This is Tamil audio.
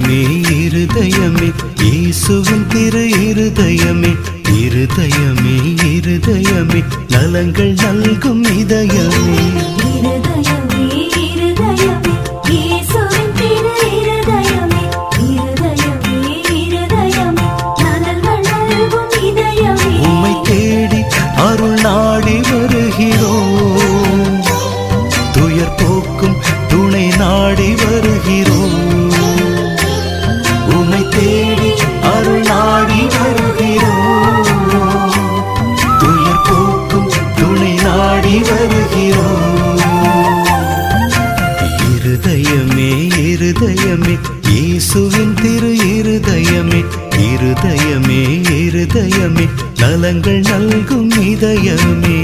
இருதயமே இருதயமே இயேசுவின் திரு இருதயமே இருதயமே இருதயமே நலங்கள் நல்கும் இதயமே உம்மை தேடி அருள் நாடி வருகிறோம் துயர் போக்கும் துணை நாடி வருகிறோம் உம்மை தேடி அருள் நாடி வருகிறோம் துயர் போக்கும் துணை நாடி வருகிறோம் இருதயமே இருதயமே இயேசுவின் திரு இருதயமே இருதயமே இருதயமே நலங்கள் நல்கும் இதயமே